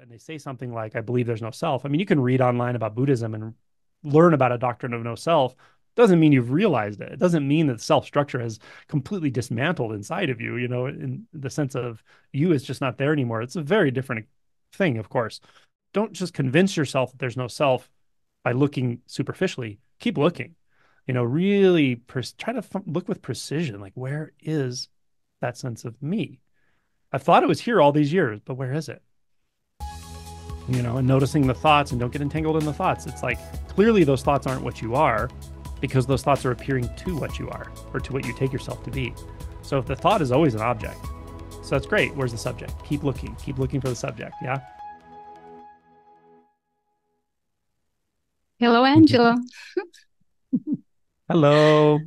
and they say something like, I believe there's no self. I mean, you can read online about Buddhism and learn about a doctrine of no self. Doesn't mean you've realized it. It doesn't mean that self structure has completely dismantled inside of you, in the sense of you is just not there anymore. It's a very different thing, of course. Don't just convince yourself that there's no self by looking superficially. Keep looking, really try to look with precision. Like, where is that sense of me? I thought it was here all these years, but where is it? And noticing the thoughts, and don't get entangled in the thoughts. It's like clearly those thoughts aren't what you are because those thoughts are appearing to what you are or to what you take yourself to be. So if the thought is always an object, so that's great. Where's the subject? Keep looking for the subject. Yeah. Hello, Angelo. Hello.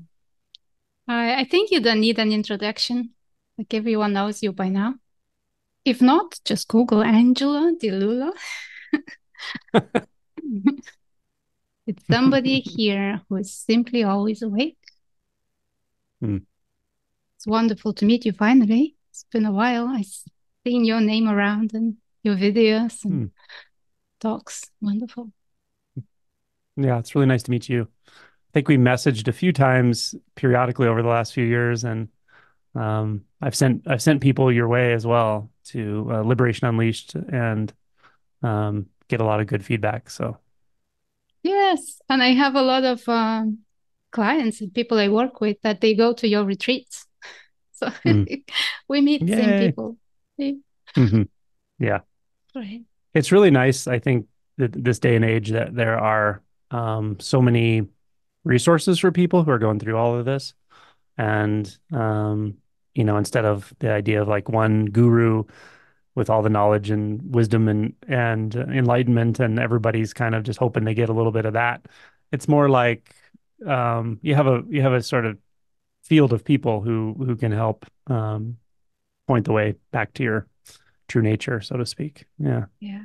I think you don't need an introduction. Like everyone knows you by now. If not, just Google Angelo Dilullo. It's somebody here who is simply always awake. Hmm. It's wonderful to meet you finally. It's been a while. I've seen your name around and your videos and Hmm. talks. Wonderful. Yeah, it's really nice to meet you. I think we messaged a few times periodically over the last few years, and I've sent people your way as well to Liberation Unleashed, and get a lot of good feedback. So, Yes, and I have a lot of clients and people I work with that they go to your retreats. So mm, we meet same yay. people. Yeah, Hmm. Yeah, great. it's really nice. I think that this day and age that there are so many resources for people who are going through all of this, and instead of the idea of like one guru with all the knowledge and wisdom and enlightenment, and everybody's kind of just hoping they get a little bit of that. It's more like you have a sort of field of people who can help point the way back to your true nature, so to speak. Yeah. Yeah,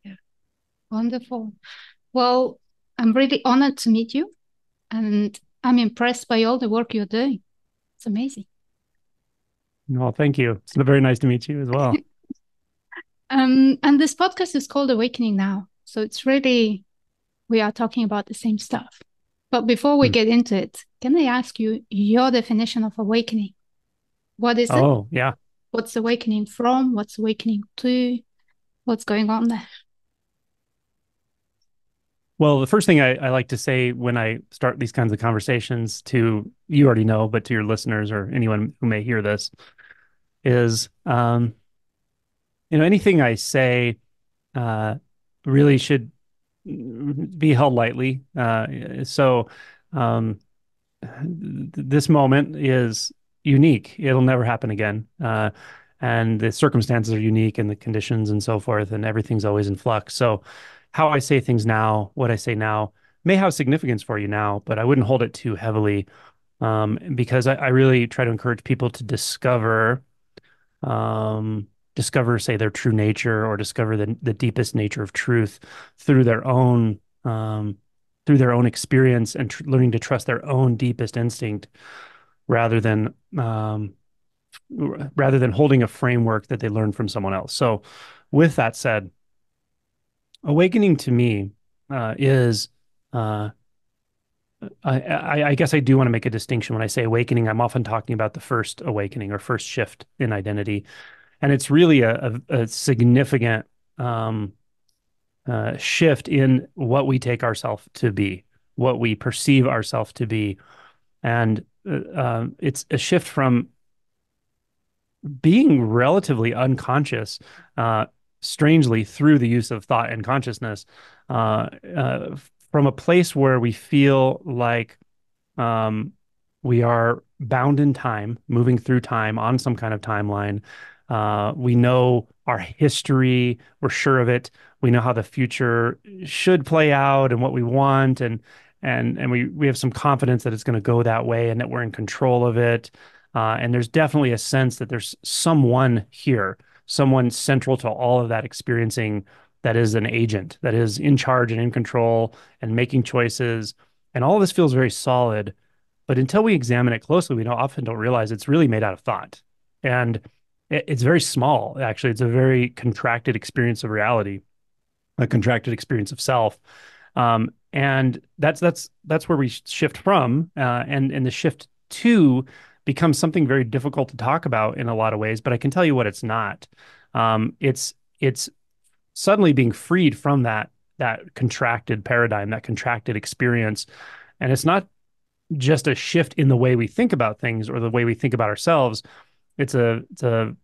yeah. Wonderful. Well, I'm really honored to meet you, and I'm impressed by all the work you're doing. It's amazing. Well, thank you. It's very nice to meet you as well. And this podcast is called Awakening Now. So it's really, we are talking about the same stuff. But before we Hmm. get into it, can I ask you your definition of awakening? What is it? Oh, yeah. What's awakening from? What's awakening to? What's going on there? Well, the first thing I like to say when I start these kinds of conversations, to you already know, but to your listeners or anyone who may hear this, is anything I say uh, really should be held lightly. So this moment is unique. It'll never happen again. And the circumstances are unique, and the conditions and so forth, and everything's always in flux. So how I say things now, what I say now, may have significance for you now, but I wouldn't hold it too heavily, because I really try to encourage people to discover, say, their true nature, or discover the deepest nature of truth through their own through their own experience, and learning to trust their own deepest instinct, rather than um, rather than holding a framework that they learned from someone else. So, with that said, awakening to me is uh, I guess I do want to make a distinction. When I say awakening, I'm often talking about the first awakening or first shift in identity. And it's really a significant shift in what we take ourselves to be, what we perceive ourselves to be. And it's a shift from being relatively unconscious, strangely, through the use of thought and consciousness, uh, uh, from a place where we feel like um, we are bound in time, moving through time on some kind of timeline. We know our history, we're sure of it. We know how the future should play out and what we want, and we have some confidence that it's going to go that way and that we're in control of it. And there's definitely a sense that there's someone here, someone central to all of that experiencing, that is an agent, that is in charge and in control and making choices. And all of this feels very solid, but until we examine it closely, we often don't realize it's really made out of thought. And it's very small, actually. It's a very contracted experience of reality, a contracted experience of self. And that's where we shift from, and the shift to becomes something very difficult to talk about in a lot of ways. But I can tell you what it's not. It's suddenly being freed from that contracted paradigm, that contracted experience, and it's not just a shift in the way we think about things or the way we think about ourselves. It's a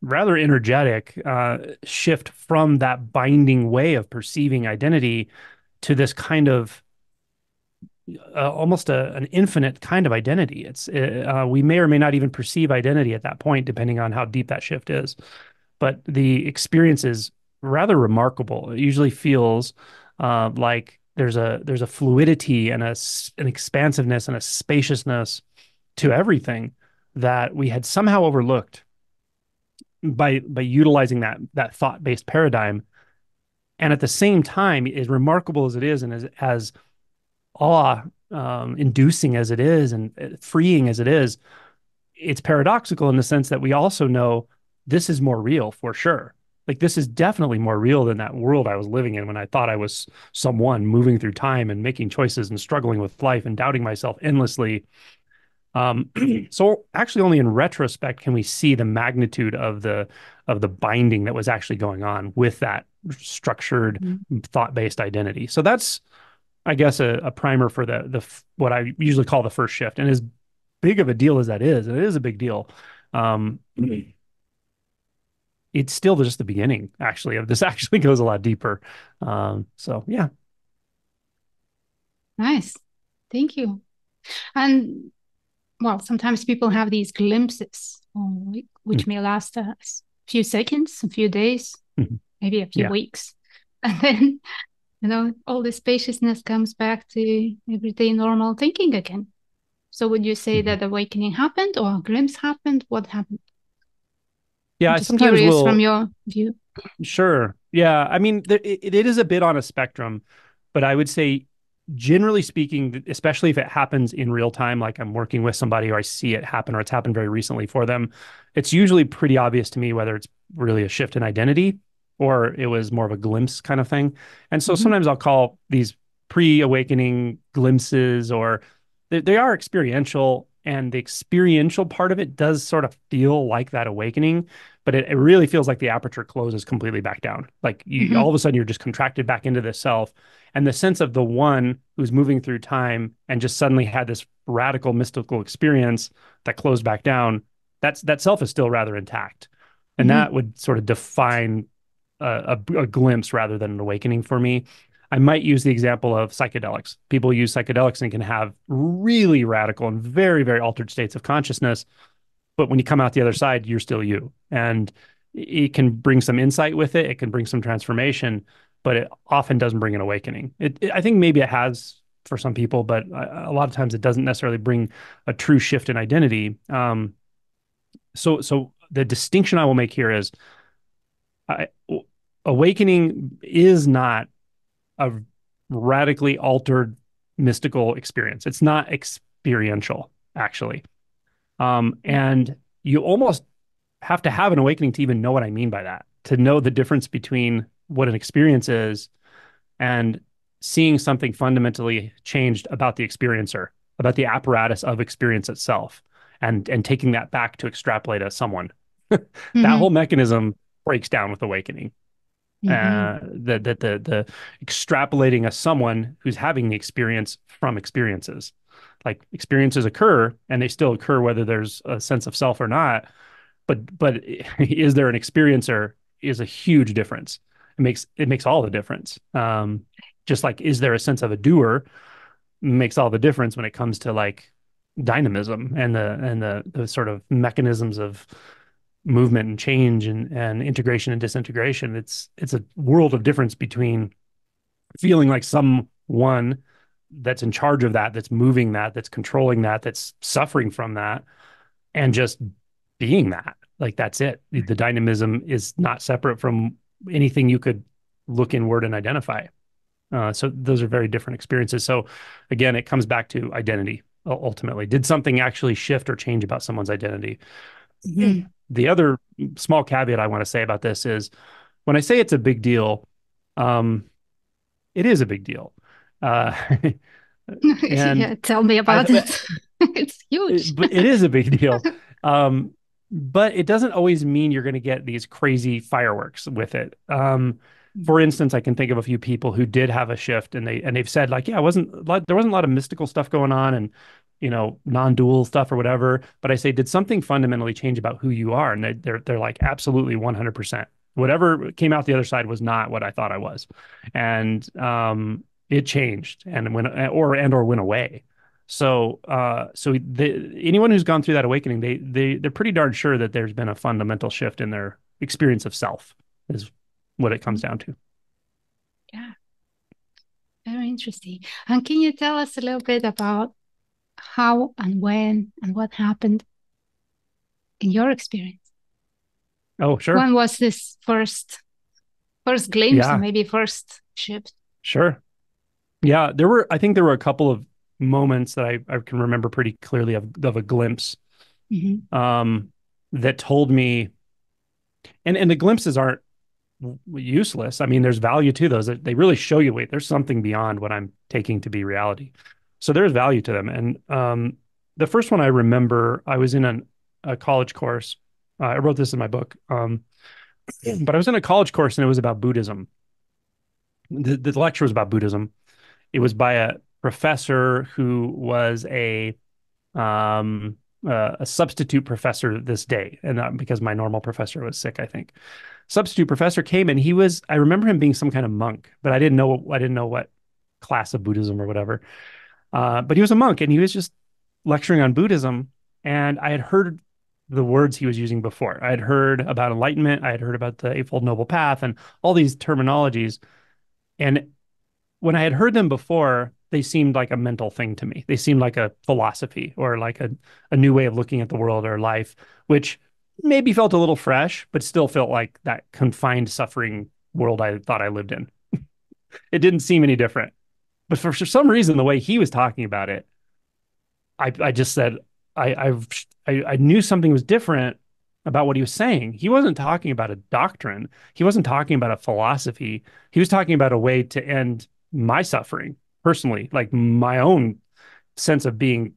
rather energetic shift from that binding way of perceiving identity to this kind of almost an infinite kind of identity. We may or may not even perceive identity at that point, depending on how deep that shift is. But the experience is rather remarkable. It usually feels like there's a fluidity and an expansiveness and a spaciousness to everything that we had somehow overlooked by utilizing that thought-based paradigm. And at the same time, as remarkable as it is, and as awe inducing as it is, and freeing as it is, it's paradoxical in the sense that we also know this is more real for sure. Like this is definitely more real than that world I was living in when I thought I was someone moving through time and making choices and struggling with life and doubting myself endlessly. So actually only in retrospect can we see the magnitude of the binding that was actually going on with that structured Mhm. thought-based identity. So that's, I guess, a primer for the what I usually call the first shift. And as big of a deal as that is, and it is a big deal, um, it's still just the beginning, actually, of this actually goes a lot deeper. So yeah. Nice. Thank you. And well, sometimes people have these glimpses, which may last a few seconds, a few days, Mhm. maybe a few Yeah. weeks. And then, all the spaciousness comes back to everyday normal thinking again. So would you say Mhm. that awakening happened or a glimpse happened? What happened? Yeah, I'm I just sometimes curious from will. your view. Sure. Yeah. I mean, it is a bit on a spectrum, but I would say, generally speaking, especially if it happens in real time, like I'm working with somebody or I see it happen or it's happened very recently for them, it's usually pretty obvious to me whether it's really a shift in identity or it was more of a glimpse kind of thing. And so Hmm. sometimes I'll call these pre-awakening glimpses, or they are experiential, and the experiential part of it does sort of feel like that awakening, but it really feels like the aperture closes completely back down. Like all Hmm. of a sudden you're just contracted back into this self. And the sense of the one who's moving through time and just suddenly had this radical mystical experience that closed back down, that self is still rather intact. And Hmm. that would sort of define a glimpse rather than an awakening for me. I might use the example of psychedelics. People use psychedelics and can have really radical and very, very altered states of consciousness, but when you come out the other side, you're still you. And it can bring some insight with it. It can bring some transformation, but it often doesn't bring an awakening. I think maybe it has for some people, but a lot of times it doesn't necessarily bring a true shift in identity. So the distinction I will make here is I, awakening is not a radically altered mystical experience. It's not experiential, actually. And you almost have to have an awakening to even know what I mean by that, to know the difference between what an experience is and seeing something fundamentally changed about the experiencer, about the apparatus of experience itself, and taking that back to extrapolate as someone. That Hmm. whole mechanism breaks down with awakening. Hmm. The extrapolating as someone who's having the experience from experiences. Like experiences occur and they still occur whether there's a sense of self or not, but is there an experiencer is a huge difference. It makes all the difference. Just like is there a sense of a doer makes all the difference when it comes to like dynamism and the sort of mechanisms of movement and change and integration and disintegration. It's a world of difference between feeling like someone that's in charge of that, that's moving that, that's controlling that, that's suffering from that, and just being that. Like that's it. The dynamism is not separate from anything you could look inward and identify. So those are very different experiences. So again, it comes back to identity ultimately. Did something actually shift or change about someone's identity? the other small caveat I want to say about this is when I say it's a big deal, um, it is a big deal. Uh, and Yeah, tell me about I, it. It's huge. but it is a big deal. Um, but it doesn't always mean you're going to get these crazy fireworks with it. For instance, I can think of a few people who did have a shift, and they've said like, yeah, it wasn't there wasn't a lot of mystical stuff going on, and non-dual stuff or whatever. But I say, did something fundamentally change about who you are? And they're like, absolutely 100%. Whatever came out the other side was not what I thought I was, and it changed and went or went away. Anyone who's gone through that awakening, they're pretty darn sure that there's been a fundamental shift in their experience of self, is what it comes down to. Yeah, very interesting. And can you tell us a little bit about how and when and what happened in your experience? Oh, sure. When was this first glimpse or Yeah, maybe first shift? sure. Yeah, I think there were a couple of moments that I can remember pretty clearly of a glimpse Hmm. um, that told me, and the glimpses aren't useless. I mean, there's value to those. They really show you, wait, there's something beyond what I'm taking to be reality. So there's value to them. And the first one I remember, I was in a college course. I wrote this in my book, but I was in a college course and it was about Buddhism. The lecture was about Buddhism. It was by a professor who was um, a substitute professor this day, and not because my normal professor was sick, I think. Substitute professor came and I remember him being some kind of monk, but I didn't know what class of Buddhism or whatever. But he was a monk and he was just lecturing on Buddhism. And I had heard the words he was using before. I had heard about enlightenment. I had heard about the Eightfold Noble Path and all these terminologies. And when I had heard them before, they seemed like a mental thing to me. They seemed like a philosophy or like a new way of looking at the world or life, which maybe felt a little fresh, but still felt like that confined suffering world I thought I lived in. It didn't seem any different. But for some reason, the way he was talking about it, I just said, I knew something was different about what he was saying. He wasn't talking about a doctrine. He wasn't talking about a philosophy. He was talking about a way to end my suffering personally, like my own sense of being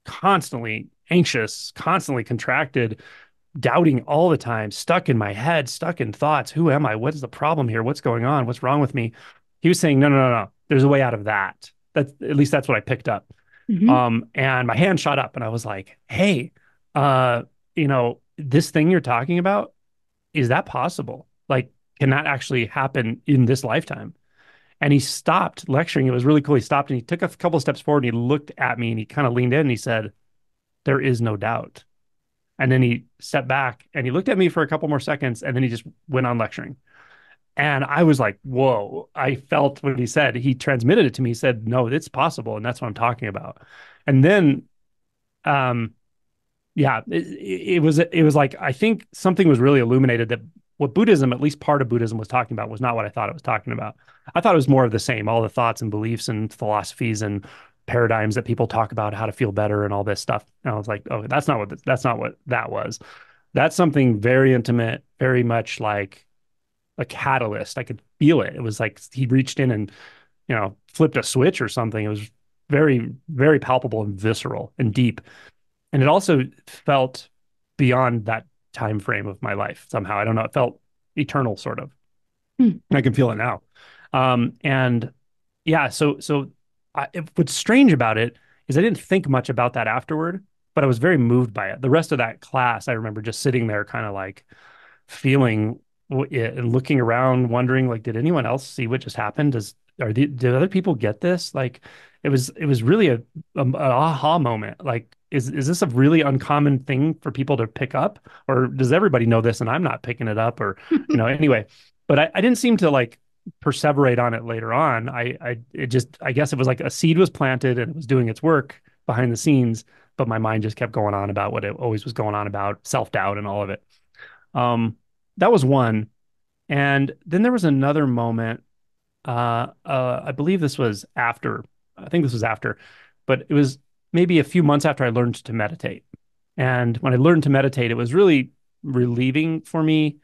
constantly anxious, constantly contracted, doubting all the time, stuck in my head, stuck in thoughts. Who am I? What's the problem here? What's going on? What's wrong with me? He was saying, no, no, no, no. There's a way out of that. That's at least that's what I picked up. Hmm. And my hand shot up and I was like, hey, this thing you're talking about, is that possible? Like, can that actually happen in this lifetime? And he stopped lecturing. It was really cool. He stopped and he took a couple of steps forward and he looked at me and he kind of leaned in and he said, there is no doubt. And then he stepped back and he looked at me for a couple more seconds and then he just went on lecturing. And I was like, whoa, I felt what he said. He transmitted it to me. He said, no, it's possible. And that's what I'm talking about. And then, um, yeah, it was like, I think something was really illuminated that what Buddhism, at least part of Buddhism was talking about was not what I thought it was talking about. I thought it was more of the same, all the thoughts and beliefs and philosophies and paradigms that people talk about how to feel better and all this stuff. And I was like, oh, that's not what that was. That's something very intimate, very much like a catalyst. I could feel it. It was like he reached in and, flipped a switch or something. It was very, very palpable and visceral and deep. And it also felt beyond that time frame of my life somehow. I don't know. It felt eternal, sort of. I can feel it now. And yeah, what's strange about it is I didn't think much about that afterward, but I was very moved by it. The rest of that class, I remember just sitting there, kind of like feeling it and looking around, wondering like, did anyone else see what just happened? Did other people get this? Like, it was really an aha moment. Like, is this a really uncommon thing for people to pick up, or does everybody know this and I'm not picking it up? Or, anyway. But I didn't seem to like perseverate on it later on. I guess it was like a seed was planted and it was doing its work behind the scenes, but my mind just kept going on about what it always was going on about, self-doubt and all of it. Um, that was one. And then there was another moment. I believe this was after, I think this was after, but it was maybe a few months after I learned to meditate. And when I learned to meditate, it was really relieving for me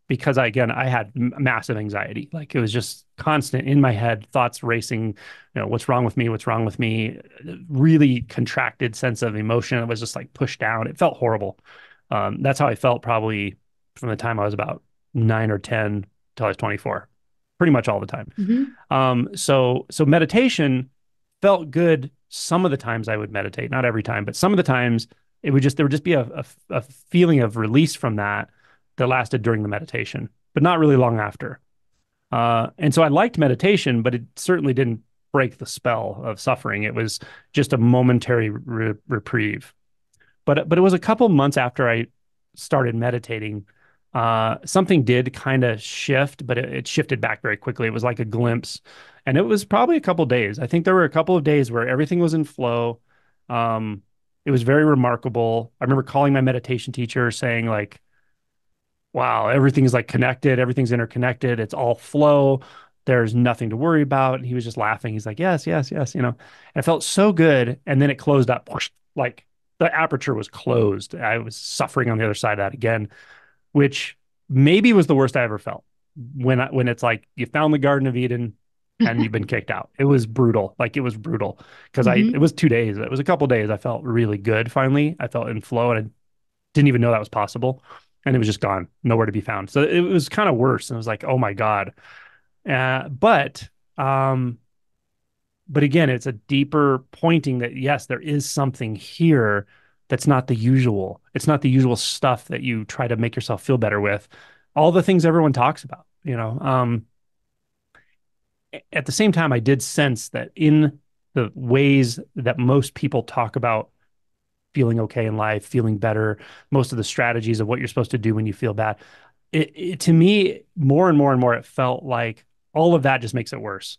because again, I had massive anxiety. Like it was just constant in my head, thoughts racing, what's wrong with me? What's wrong with me? Really contracted sense of emotion. It was just like pushed down. It felt horrible. That's how I felt probably from the time I was about 9 or 10 till I was 24, pretty much all the time. Hmm. So meditation felt good some of the times I would meditate, not every time, but some of the times there would just be a feeling of release from that lasted during the meditation, but not really long after. And so I liked meditation, but it certainly didn't break the spell of suffering. It was just a momentary reprieve. But it was a couple months after I started meditating, something did kind of shift, but it shifted back very quickly. It was like a glimpse, and it was probably a couple days. I think there were a couple of days where everything was in flow. Um, it was very remarkable. I remember calling my meditation teacher saying like, wow, everything's like connected, everything's interconnected, it's all flow. There's nothing to worry about. And he was just laughing. He's like, yes, yes, yes, And it felt so good. And then it closed up, like the aperture was closed. I was suffering on the other side of that again, which maybe was the worst I ever felt. When it's like you found the Garden of Eden and you've been kicked out. It was brutal. Like it was brutal because it Hmm. was 2 days. It was a couple days. I felt really good finally. I felt in flow and I didn't even know that was possible. And it was just gone, nowhere to be found. So it was kind of worse. And it was like, oh my God. Uh, but um, but again, it's a deeper pointing that yes, there is something here that's not the usual. It's not the usual stuff that you try to make yourself feel better with. All the things everyone talks about. At the same time, I did sense that in the ways that most people talk about feeling okay in life, feeling better, most of the strategies of what you're supposed to do when you feel bad. To me, more and more and more, it felt like all of that just makes it worse.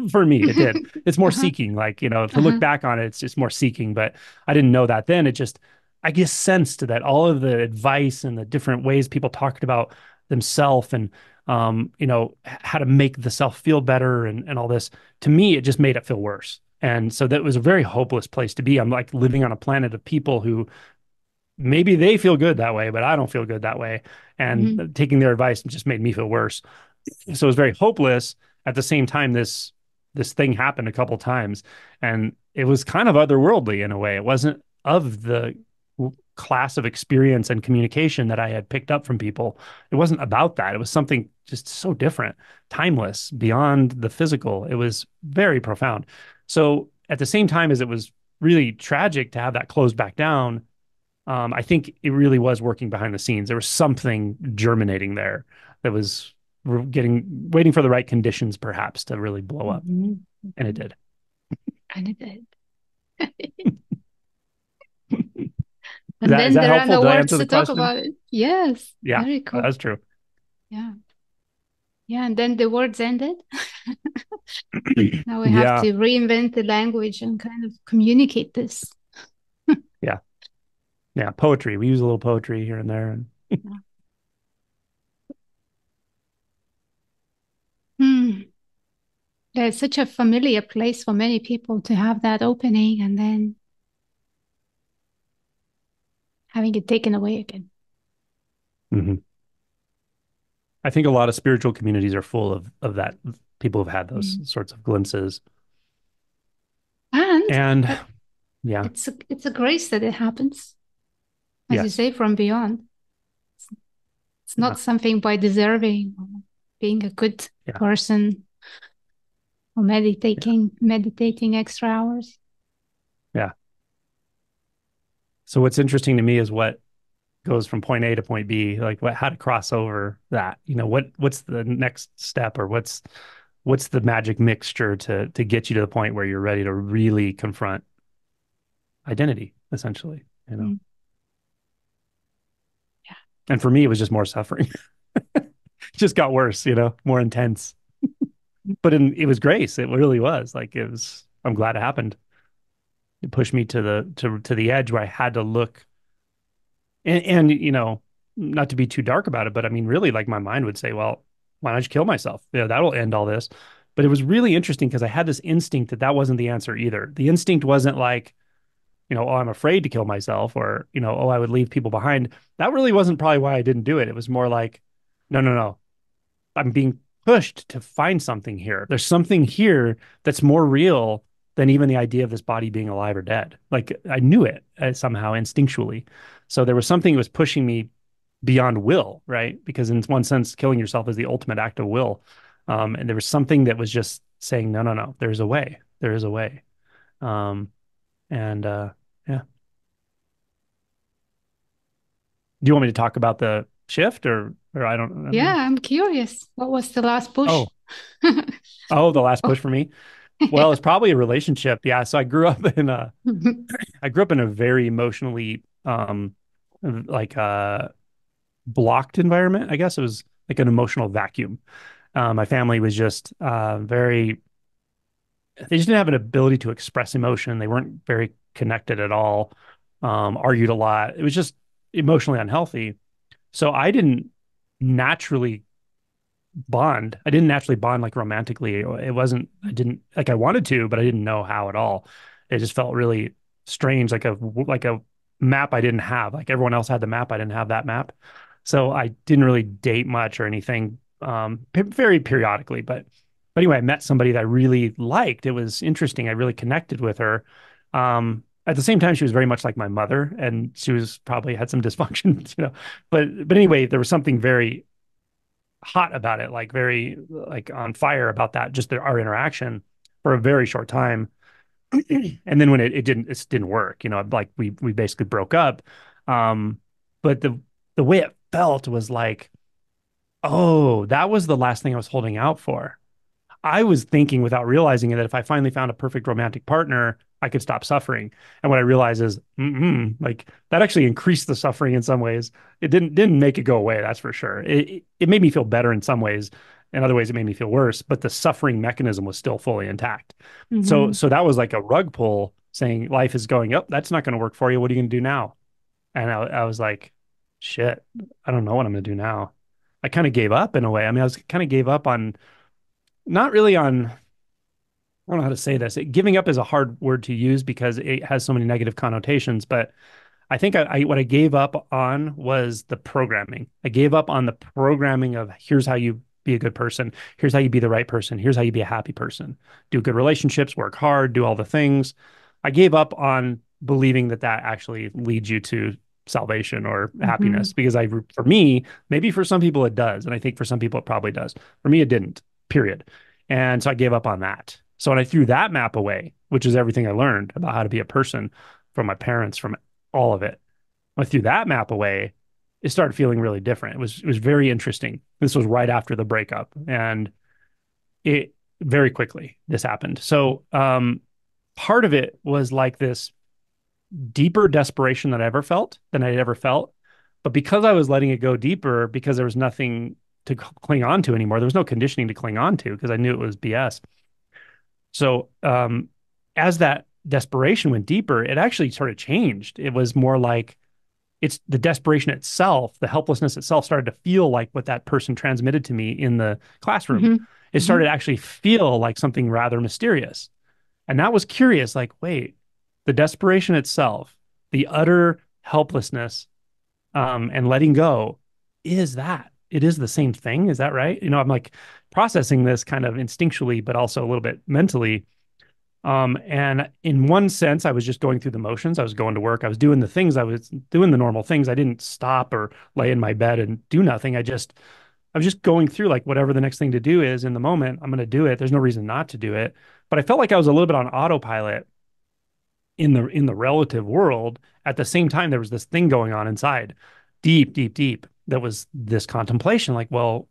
For me, it did. It's more Uh-huh. seeking, like, to look Uh-huh. back on it, it's just more seeking. But I didn't know that then. I guess, sensed that all of the advice and the different ways people talked about themselves and, how to make the self feel better and all this, to me, it just made it feel worse. And so that was a very hopeless place to be. I'm like living on a planet of people who maybe they feel good that way, but I don't feel good that way. Hmm. And taking their advice just made me feel worse. So it was very hopeless. At the same time, this thing happened a couple times, and it was kind of otherworldly in a way. It wasn't of the class of experience and communication that I had picked up from people. It wasn't about that. It was something just so different, timeless, beyond the physical. It was very profound. So at the same time as it was really tragic to have that closed back down, I think it really was working behind the scenes. There was something germinating there that was waiting for the right conditions, perhaps, to really blow up, Hmm. and it Hmm. did. And it did. Is And that is then that there are helpful? no Did I words answer to the talk question? about it. Yes, Yeah, very cool. that's true. Yeah. Yeah. And then the words ended. Now we have Yeah, to reinvent the language and kind of communicate this. yeah, yeah. Poetry. We use a little poetry here and there, and Yeah. Hmm. Yeah, it's such a familiar place for many people to have that opening and then having it taken away again. mhm. I think a lot of spiritual communities are full of that. People have had those Mm. sorts of glimpses, And and uh, yeah, it's a grace that it happens, as you yes, say, from beyond. It's yeah, not something by deserving or being a good yeah, person or yeah, meditating extra hours. yeah. So what's interesting to me is what goes from point A to point B, like how to cross over that. What's the next step, or what's the magic mixture to get you to the point where you're ready to really confront identity, essentially. Mm. And for me, it was just more suffering. It just got worse, more intense. But it was grace. It really was. Like it was. I'm glad it happened. It pushed me to the edge where I had to look and not to be too dark about it, but I mean, really, like my mind would say, well, why don't you kill myself? That'll end all this. But it was really interesting because I had this instinct that wasn't the answer either. The instinct wasn't like, oh, I'm afraid to kill myself, or, oh, I would leave people behind. That really wasn't probably why I didn't do it. It was more like, no, no, no. I'm being pushed to find something here. There's something here that's more real than even the idea of this body being alive or dead. Like I knew it somehow instinctually. So there was something that was pushing me beyond will, right? Because in one sense, killing yourself is the ultimate act of will. And there was something that was just saying, no, no, no, there's a way. There is a way. Um, and yeah. Do you want me to talk about the shift or I don't, I Yeah, mean, I'm curious. What was the last push? oh, oh, the last Oh, push for me. Well, yeah. it's probably a relationship. Yeah. So I grew up in a very emotionally, like, blocked environment. I guess it was like an emotional vacuum. My family was just, they just didn't have an ability to express emotion. They weren't very connected at all, argued a lot. It was just emotionally unhealthy. So I didn't naturally bond. I didn't naturally bond like romantically. It wasn't, I didn't like I wanted to, but I didn't know how at all. It just felt really strange, like a map I didn't have. Like everyone else had the map, I didn't have that map. So I didn't really date much or anything, very periodically. But anyway, I met somebody that I really liked. It was interesting. I really connected with her. At the same time, she was very much like my mother, and she was probably had some dysfunction, But anyway, there was something very hot about it, like very like on fire about that, just our interaction for a very short time. And then when it didn't work, like we basically broke up. But the way it felt was like, oh, that was the last thing I was holding out for. I was thinking without realizing it that if I finally found a perfect romantic partner, I could stop suffering. And what I realized is, like that actually increased the suffering in some ways. It didn't make it go away, that's for sure. It made me feel better in some ways. In other ways, it made me feel worse. But the suffering mechanism was still fully intact. So Hmm. so that was like a rug pull, saying life is going up. That's not going to work for you. What are you going to do now? And I was like, shit, I don't know what I'm going to do now. I kind of gave up in a way. I mean, I was kind of gave up on not really on I don't know how to say this. Giving up is a hard word to use because it has so many negative connotations, but I think what I gave up on was the programming. I gave up on the programming of here's how you be a good person, here's how you be the right person, here's how you be a happy person, do good relationships, work hard, do all the things. I gave up on believing that that actually leads you to salvation or Hmm. happiness because for me, maybe for some people it does, and I think for some people it probably does. For me, it didn't. Period. And so I gave up on that. So when I threw that map away, which is everything I learned about how to be a person from my parents, from all of it. I threw that map away. It started feeling really different. It was very interesting. This was right after the breakup, and it very quickly this happened. So part of it was like this deeper desperation that I ever felt than I'd ever felt. But because I was letting it go deeper, because there was nothing to cling on to anymore, there was no conditioning to cling on to because I knew it was BS. So as that desperation went deeper, it actually sort of changed. It was more like it's the desperation itself, the helplessness itself started to feel like what that person transmitted to me in the classroom. Hmm. It Hmm. started to actually feel like something rather mysterious. And that was curious, like, wait, the desperation itself, the utter helplessness, and letting go is that. It is the same thing. Is that right? I'm like processing this kind of instinctually, but also a little bit mentally. And in one sense, I was just going through the motions. I was going to work. I was doing the things. I was doing the normal things. I didn't stop or lay in my bed and do nothing. I was just going through like whatever the next thing to do is in the moment. I'm going to do it. There's no reason not to do it. But I felt like I was a little bit on autopilot in the relative world. At the same time, there was this thing going on inside, deep, deep, deep. That was this contemplation. Like, well,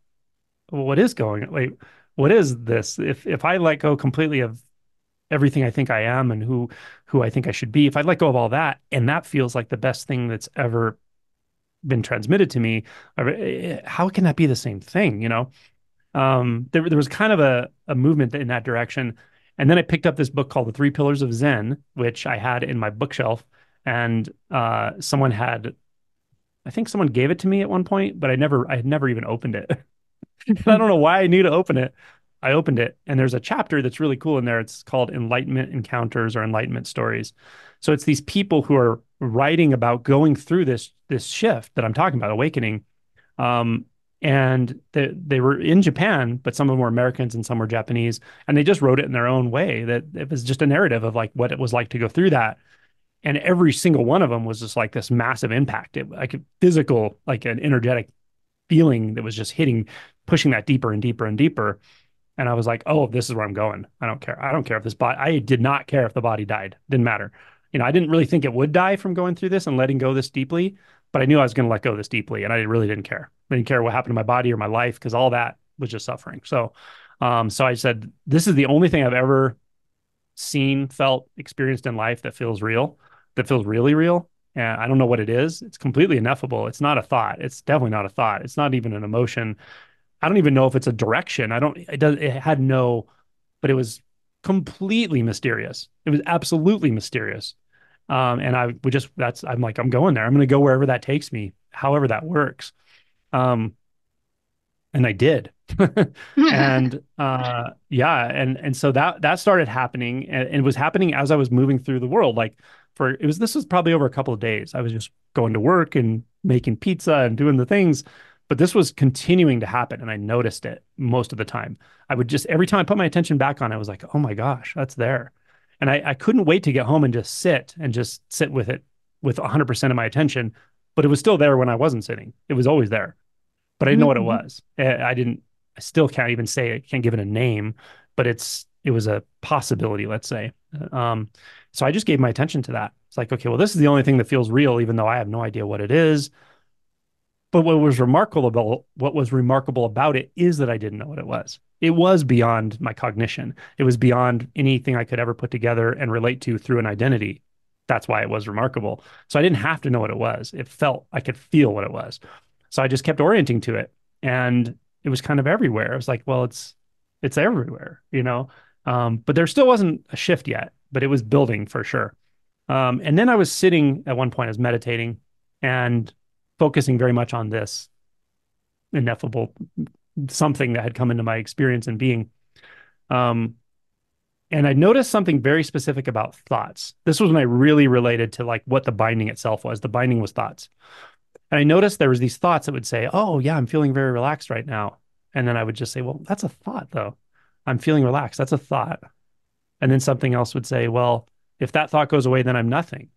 what is going? Wait, what is this? If I let go completely of everything I think I am and who I think I should be, if I let go of all that, and that feels like the best thing that's ever been transmitted to me, how can that be the same thing? There was kind of a movement in that direction. And then I picked up this book called The Three Pillars of Zen, which I had in my bookshelf. And I think someone gave it to me at one point, but I had never even opened it. I don't know why I knew to open it. I opened it and there's a chapter that's really cool in there. It's called Enlightenment Encounters or Enlightenment Stories. So it's these people who are writing about going through this shift that I'm talking about, awakening. Um, and they were in Japan, but some of them were Americans and some were Japanese, and they just wrote it in their own way. That it was just a narrative of like what it was like to go through that. And every single one of them was just like this massive impact, like a physical, like an energetic feeling that was just hitting, pushing that deeper and deeper and deeper. And I was like, oh, this is where I'm going. I don't care. I don't care if this body, I did not care if the body died. Didn't matter. I didn't really think it would die from going through this and letting go this deeply, but I knew I was going to let go this deeply. And I really didn't care. I didn't care what happened to my body or my life because all that was just suffering. So I said, this is the only thing I've ever seen, felt, experienced in life that feels real, that feels really real. And I don't know what it is. It's completely ineffable. It's not a thought. It's definitely not a thought. It's not even an emotion. I don't even know if it's a direction. I don't, it does, it had no, but it was completely mysterious. It was absolutely mysterious. And I would just, I'm like, I'm going there. I'm going to go wherever that takes me, however that works. Um, and I did. And yeah, and so that started happening, and it was happening as I was moving through the world. Like this was probably over a couple of days. I was just going to work and making pizza and doing the things, but this was continuing to happen, and I noticed it most of the time. I would just every time I put my attention back on it, I was like, oh my gosh, that's there. And I couldn't wait to get home and just sit with it with 100% of my attention, but it was still there when I wasn't sitting. It was always there, but I didn't know what it Mhm. was. I didn't, I still can't even say it, can't give it a name, but it was a possibility, let's say. Um, so I just gave my attention to that. It's like, okay, well, this is the only thing that feels real, even though I have no idea what it is. But what was remarkable about it is that I didn't know what it was. It was beyond my cognition. It was beyond anything I could ever put together and relate to through an identity. That's why it was remarkable. So I didn't have to know what it was. It felt I could feel what it was. So I just kept orienting to it, and it was kind of everywhere. I was like, well, it's everywhere, you know. But there still wasn't a shift yet, but it was building for sure. And then I was sitting at one point, I was meditating and focusing very much on this ineffable something that had come into my experience and being. Um, and I noticed something very specific about thoughts. This was when I really related to like what the binding itself was. The binding was thoughts. And I noticed there was these thoughts that would say, "Oh, yeah, I'm feeling very relaxed right now." And then I would just say, "Well, that's a thought though. I'm feeling relaxed. That's a thought." And then something else would say, "Well, if that thought goes away, then I'm nothing."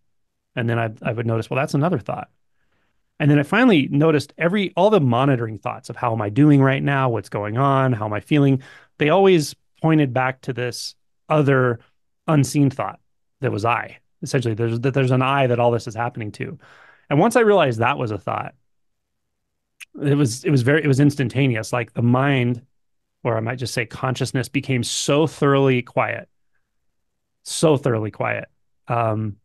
And then I would notice, "Well, that's another thought." And then I finally noticed all the monitoring thoughts of how am I doing right now, what's going on, how am I feeling, they always pointed back to this other unseen thought that was I. Essentially, there's an I that all this is happening to. And once I realized that was a thought, it was instantaneous. Like the mind, or I might just say consciousness, became so thoroughly quiet. Um,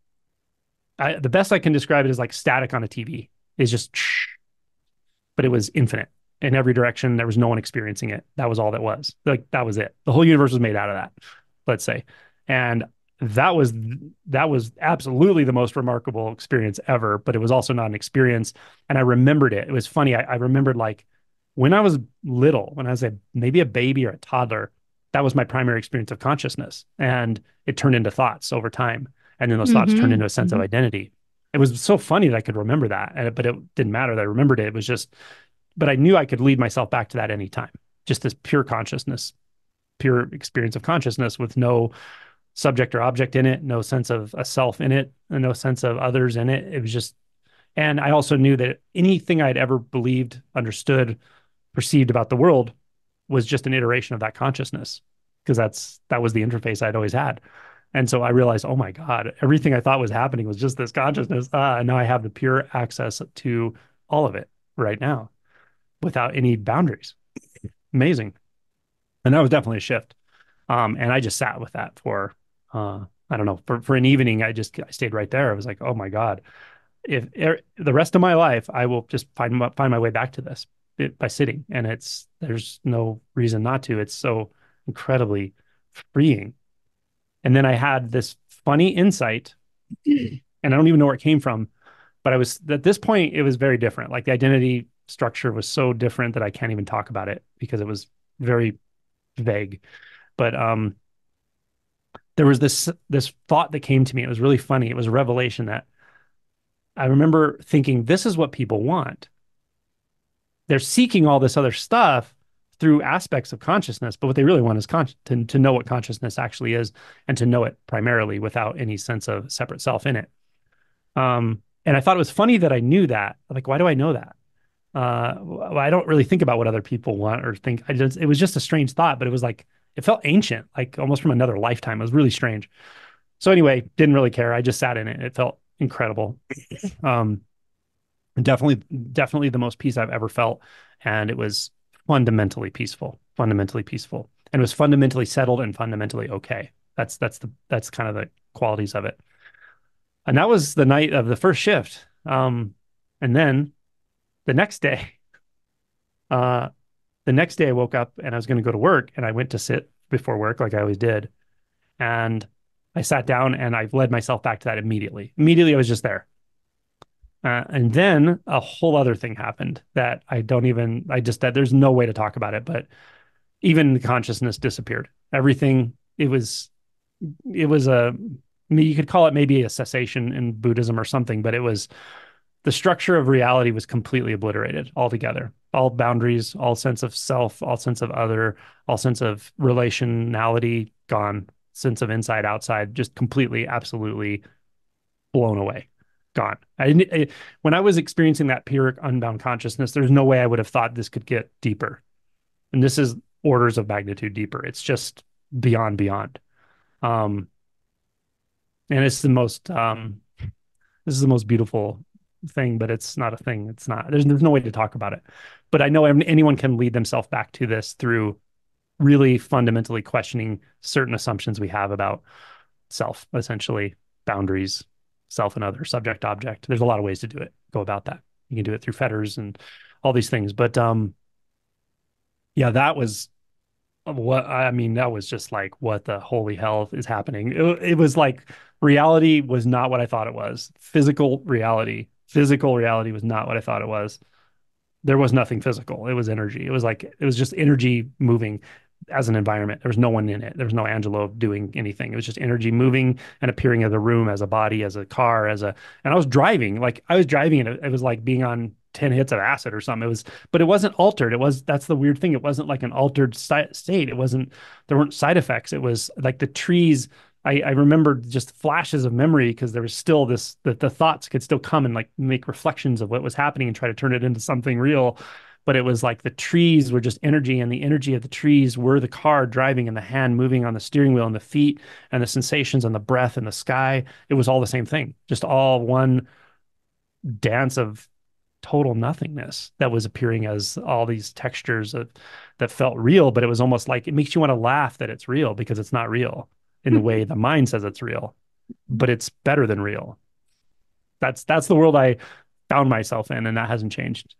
the best I can describe it is like static on a TV. Is just but it was infinite in every direction. There was no one experiencing it. That was all that was. Like that was it. The whole universe was made out of that, let's say. And that was that was absolutely the most remarkable experience ever, but it was also not an experience. And I remembered it. It was funny. I remembered like when I was little, when I was maybe a baby or a toddler, that was my primary experience of consciousness. And it turned into thoughts over time. And then those thoughts turned Mhm. into a sense of Mhm. identity. It was so funny that I could remember that, but it didn't matter that I remembered it. It was just, but I knew I could lead myself back to that anytime. Just this pure consciousness, pure experience of consciousness with no subject or object in it, no sense of a self in it, and no sense of others in it. It was just, and I also knew that anything I'd ever believed, understood, perceived about the world was just an iteration of that consciousness because that was the interface I'd always had. And so I realized, oh my God, everything I thought was happening was just this consciousness. And now I have the pure access to all of it right now without any boundaries. Amazing. And that was definitely a shift. And I just sat with that for, I don't know, for an evening. I stayed right there. I was like, oh my God, if the rest of my life, I will just find my way back to this by sitting. And there's no reason not to. It's so incredibly freeing. And then I had this funny insight, and I don't even know where it came from, but I was at this point, it was very different. Like the identity structure was so different that I can't even talk about it because it was very vague. But there was this thought that came to me. It was really funny. It was a revelation that I remember thinking, this is what people want. They're seeking all this other stuff through aspects of consciousness, but what they really want is to know what consciousness actually is and to know it primarily without any sense of separate self in it. And I thought it was funny that I knew that. Like, why do I know that? I don't really think about what other people want or think. It was just a strange thought, but it was like, it felt ancient, like almost from another lifetime. It was really strange. So anyway, didn't really care. I just sat in it. It felt incredible. Um, definitely the most peace I've ever felt. And it was fundamentally peaceful. And it was fundamentally settled and fundamentally okay. That's kind of the qualities of it. And that was the night of the first shift. And then the next day, uh, the next day I woke up and I was going to go to work and I went to sit before work like I always did. And I sat down and I led myself back to that immediately. Immediately, I was just there. And then a whole other thing happened that that there's no way to talk about it, but even the consciousness disappeared. Everything, it was you could call it maybe a cessation in Buddhism or something, but it was the structure of reality was completely obliterated altogether. All boundaries, all sense of self, all sense of other, all sense of relationality gone. Sense of inside, outside, just completely, absolutely blown away, gone. When I was experiencing that pure unbound consciousness, there's no way I would have thought this could get deeper. And this is orders of magnitude deeper. It's just beyond. Um, and it's the most this is the most beautiful thing, but it's not a thing. It's not. There's no way to talk about it. But I know anyone can lead themselves back to this through really fundamentally questioning certain assumptions we have about self, essentially boundaries, self and other, subject object. There's a lot of ways to do it. Go about that. You can do it through fetters and all these things. But yeah, that was what I mean. That was just like what the holy hell is happening. It was like reality was not what I thought it was. Physical reality was not what I thought it was. There was nothing physical. It was energy. It was just energy moving as an environment. There was no one in it. There was no Angelo doing anything. It was just energy moving and appearing as a room, as a body, as a car, and I was driving. Like I was driving and it was like being on 10 hits of acid or something. But it wasn't altered. That's the weird thing. It wasn't like an altered state. There weren't side effects. It was like the trees. I remember just flashes of memory because there was still the thoughts could still come and like make reflections of what was happening and try to turn it into something real. But it was like the trees were just energy, and the energy of the trees were the car driving and the hand moving on the steering wheel and the feet and the sensations and the breath and the sky. It was all the same thing, just all one dance of total nothingness that was appearing as all these textures that felt real, but it was almost like it makes you want to laugh that it's real because it's not real in the way the mind says it's real, but it's better than real. That's the world I found myself in, and that hasn't changed.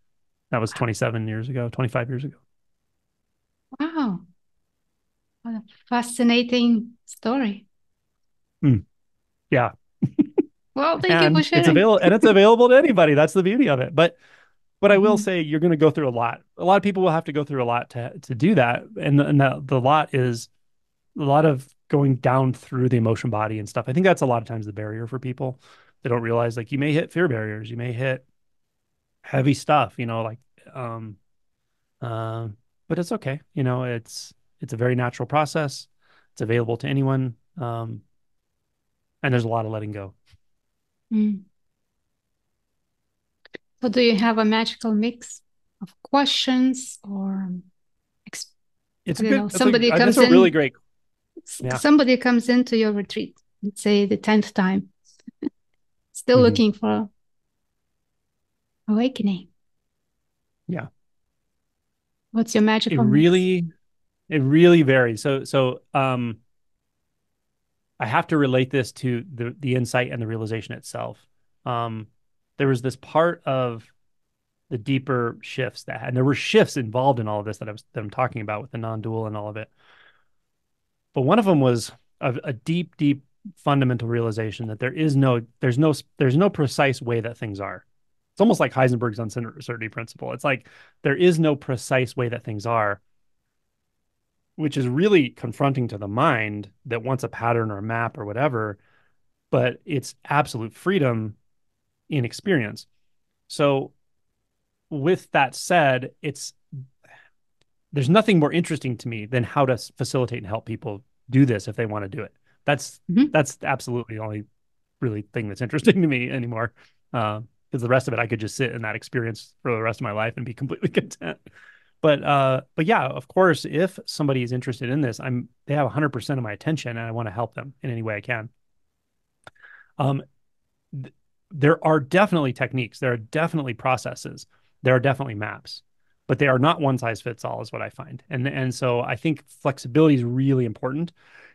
That was 27 years ago, 25 years ago. Wow. What a fascinating story. Mm, yeah. Well, thank you for And sharing. it's available to anybody. That's the beauty of it. But I will Mhm. say you're going to go through a lot. A lot of people will have to go through a lot to do that. And the lot is a lot of going down through the emotion body and stuff. I think that's a lot of times the barrier for people. They don't realize like you may hit fear barriers, you may hit heavy stuff, like um uh, but it's okay. It's a very natural process. It's available to anyone. And there's a lot of letting go. Mm. So, do you have a magical mix of questions, or ex- It's I a don't good, know, that's a really great, yeah. somebody comes into your retreat, let's say the 10th time, still Hmm. looking for awakening. Yeah. What's your It magical mix? really, it really varies. I have to relate this to the insight and the realization itself. Um, there was this part of the deeper shifts and there were shifts involved in all of this that I'm talking about with the non-dual and all of it. But one of them was a deep fundamental realization that there's no precise way that things are. It's almost like Heisenberg's on uncertainty principle. It's like there is no precise way that things are. which is really confronting to the mind that wants a pattern or a map or whatever, but it's absolute freedom in experience. So with that said, it's there's nothing more interesting to me than how to facilitate and help people do this if they want to do it. That's Mhm. that's absolutely the only really thing that's interesting to me anymore. Because the rest of it, I could just sit in that experience for the rest of my life and be completely content. But yeah, of course, if somebody is interested in this, they have 100% of my attention, and I want to help them in any way I can. Um, th- there are definitely techniques, there are definitely processes, there are definitely maps, but they are not one size fits all, is what I find. And so I think flexibility is really important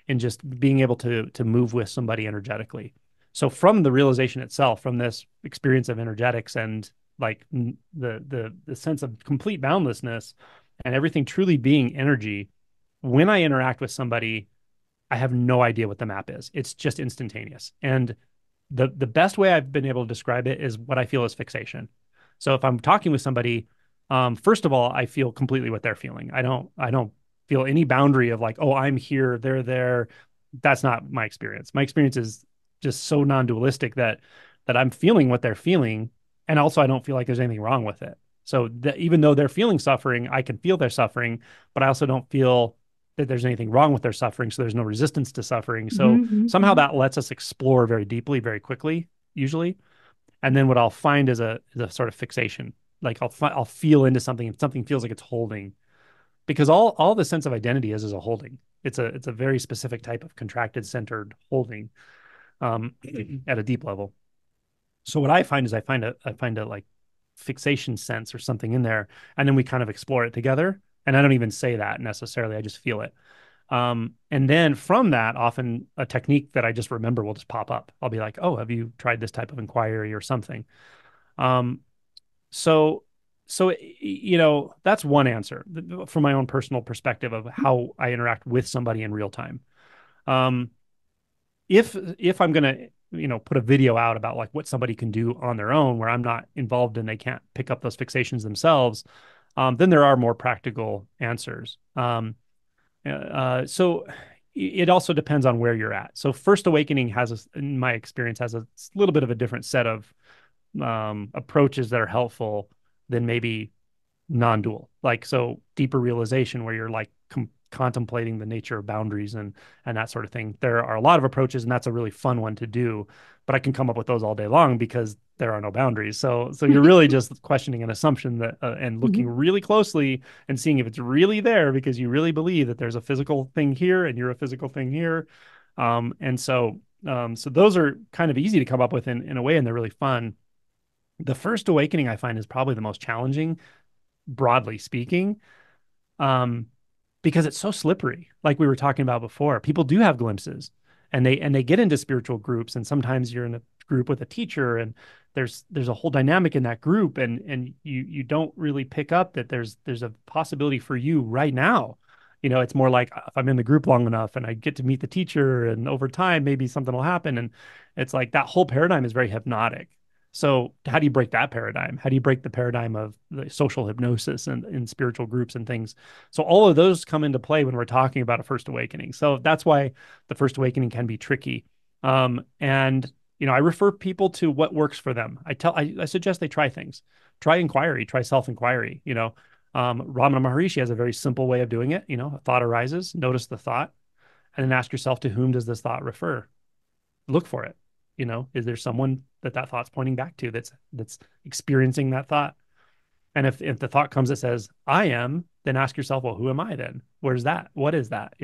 in just being able to move with somebody energetically. So from the realization itself, from this experience of energetics and like the sense of complete boundlessness and everything truly being energy, when I interact with somebody, I have no idea what the map is. It's just instantaneous. And the best way I've been able to describe it is what I feel is fixation. So if I'm talking with somebody, first of all, I feel completely what they're feeling. I don't feel any boundary of like, oh, I'm here, they're there. That's not my experience. My experience is just so non-dualistic that I'm feeling what they're feeling, and also I don't feel like there's anything wrong with it. So even though they're feeling suffering, I can feel their suffering, but I also don't feel that there's anything wrong with their suffering. So there's no resistance to suffering. So Mhm. somehow Mhm. that lets us explore very deeply, very quickly, usually. And then what I'll find is a sort of fixation. Like I'll feel into something and something feels like it's holding, because all the sense of identity is a holding. It's a very specific type of contracted centered holding, um, at a deep level. So what I find is I find a like fixation sense or something in there, and then we kind of explore it together. And I don't even say that necessarily; I just feel it. And then from that, often a technique that I just remember will just pop up. I'll be like, "Oh, have you tried this type of inquiry or something?" Um, so, so that's one answer from my own personal perspective of how I interact with somebody in real time. Um, if I'm gonna put a video out about like what somebody can do on their own where I'm not involved and they can't pick up those fixations themselves, then there are more practical answers. So it also depends on where you're at. So First Awakening in my experience, has a little bit of a different set of approaches that are helpful than maybe non-dual, like so deeper realization where you're like contemplating the nature of boundaries and that sort of thing. There are a lot of approaches, and that's a really fun one to do, but I can come up with those all day long because there are no boundaries. So you're really just questioning an assumption that and looking Mhm. really closely and seeing if it's really there because you really believe that there's a physical thing here and you're a physical thing here. And so those are kind of easy to come up with in a way, and they're really fun. The First Awakening I find is probably the most challenging, broadly speaking, um, because it's so slippery. Like we were talking about before, people do have glimpses, and they get into spiritual groups, and sometimes you're in a group with a teacher, and there's a whole dynamic in that group, and you don't really pick up that there's a possibility for you right now. It's more like if I'm in the group long enough and I get to meet the teacher, and over time maybe something will happen, and it's like that whole paradigm is very hypnotic. So how do you break that paradigm? How do you break the paradigm of the social hypnosis and in spiritual groups and things? So all of those come into play when we're talking about a first awakening. So that's why the first awakening can be tricky. And I refer people to what works for them. I suggest they try things, try inquiry, try self-inquiry. Ramana Maharishi has a very simple way of doing it. A thought arises, notice the thought, and then ask yourself, to whom does this thought refer? Look for it. Is there someone that thought's pointing back to that's experiencing that thought? And if the thought comes that says I am, then ask yourself, well, who am I then? Where's that? What is that?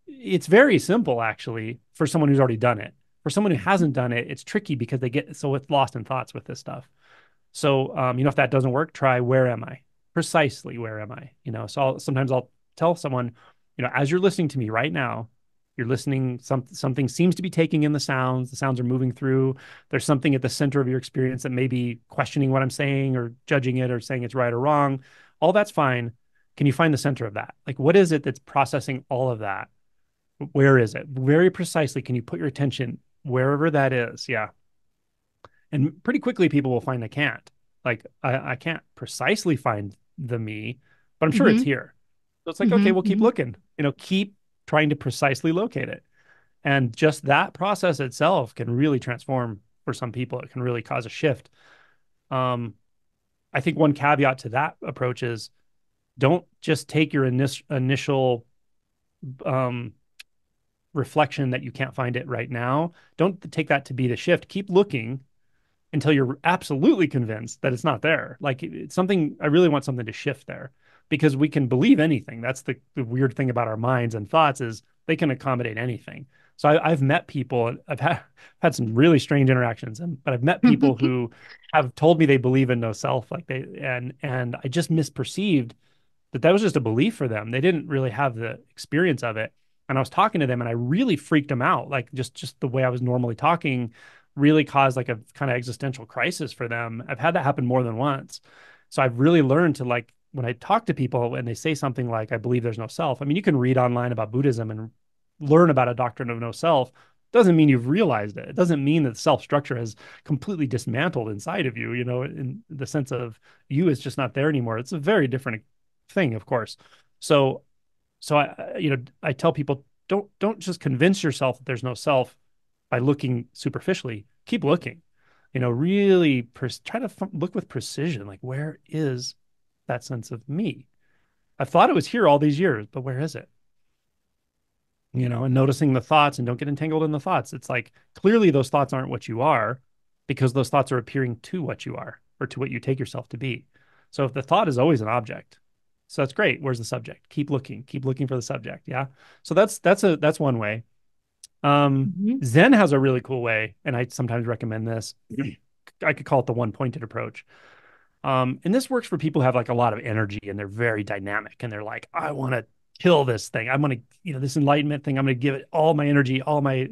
It's very simple actually for someone who's already done it. For someone who hasn't done it, it's tricky because they get so lost in thoughts with this stuff. So, if that doesn't work, try where am I? Precisely where am I? So sometimes I'll tell someone, as you're listening to me right now, you're listening, something seems to be taking in the sounds are moving through. There's something at the center of your experience that may be questioning what I'm saying or judging it or saying it's right or wrong. All that's fine. Can you find the center of that? Like, what is it that's processing all of that? Where is it? Very precisely, can you put your attention wherever that is? Yeah. And pretty quickly, people will find they can't. Like, I can't precisely find the me, but I'm sure it's Mhm. here. So it's like, okay, Hmm. we'll keep Hmm. looking, keep trying to precisely locate it. And just that process itself can really transform for some people. It can really cause a shift. Um, I think one caveat to that approach is don't just take your initial um, reflection that you can't find it right now. Don't take that to be the shift. Keep looking until you're absolutely convinced that it's not there. Like it's something, I really want something to shift there because we can believe anything. That's the weird thing about our minds and thoughts is they can accommodate anything. So I've met people, had some really strange interactions, but I've met people who have told me they believe in no self, like and I just misperceived that was just a belief for them. They didn't really have the experience of it. And I was talking to them and I really freaked them out. Like just the way I was normally talking really caused like a kind of existential crisis for them. I've had that happen more than once. So I've really learned to like when I talk to people and they say something like, I believe there's no self. I mean, you can read online about Buddhism and learn about a doctrine of no self. Doesn't mean you've realized it. It doesn't mean that self structure has completely dismantled inside of you, in the sense of you is just not there anymore. It's a very different thing, of course. So, I tell people don't just convince yourself that there's no self by looking superficially. Keep looking. Really try to look with precision. Like, where is that sense of me? I thought it was here all these years, but where is it? And noticing the thoughts and don't get entangled in the thoughts. It's like clearly those thoughts aren't what you are because those thoughts are appearing to what you are or to what you take yourself to be. So if the thought is always an object, so that's great. Where's the subject? Keep looking for the subject. Yeah. So that's one way. Hmm. Zen has a really cool way, and I sometimes recommend this. I could call it the one pointed approach. And this works for people who have like a lot of energy and they're very dynamic and they're like, I want to kill this thing. I'm going to, this enlightenment thing, I'm going to give it all my energy, all my,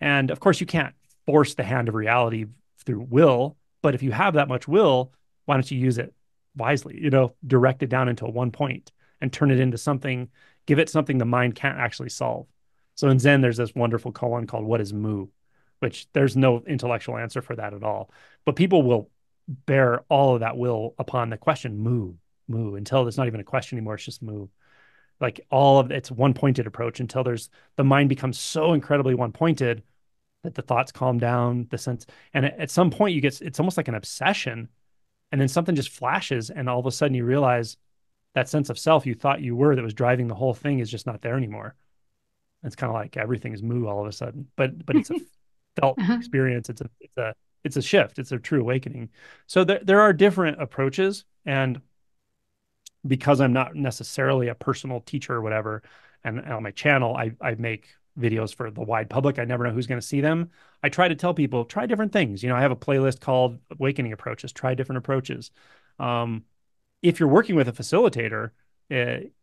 and of course you can't force the hand of reality through will, but if you have that much will, why don't you use it wisely, direct it down into one point and turn it into something, give it something the mind can't actually solve. So in Zen, there's this wonderful koan called What is Mu, which there's no intellectual answer for that at all. But people will bear all of that will upon the question moo until it's not even a question anymore, it's just moo, like all of it's one pointed approach until there's the mind becomes so incredibly one pointed that the thoughts calm down, the sense, and at some point you get it's almost like an obsession, and then something just flashes and all of a sudden you realize that sense of self you thought you were that was driving the whole thing is just not there anymore. It's kind of like everything is moo all of a sudden, but it's a felt Uh-huh. experience. It's a shift. It's a true awakening. So there are different approaches, and because I'm not necessarily a personal teacher or whatever, and on my channel I make videos for the wide public. I never know who's going to see them. I try to tell people try different things. I have a playlist called Awakening Approaches. Try different approaches. Um, if you're working with a facilitator,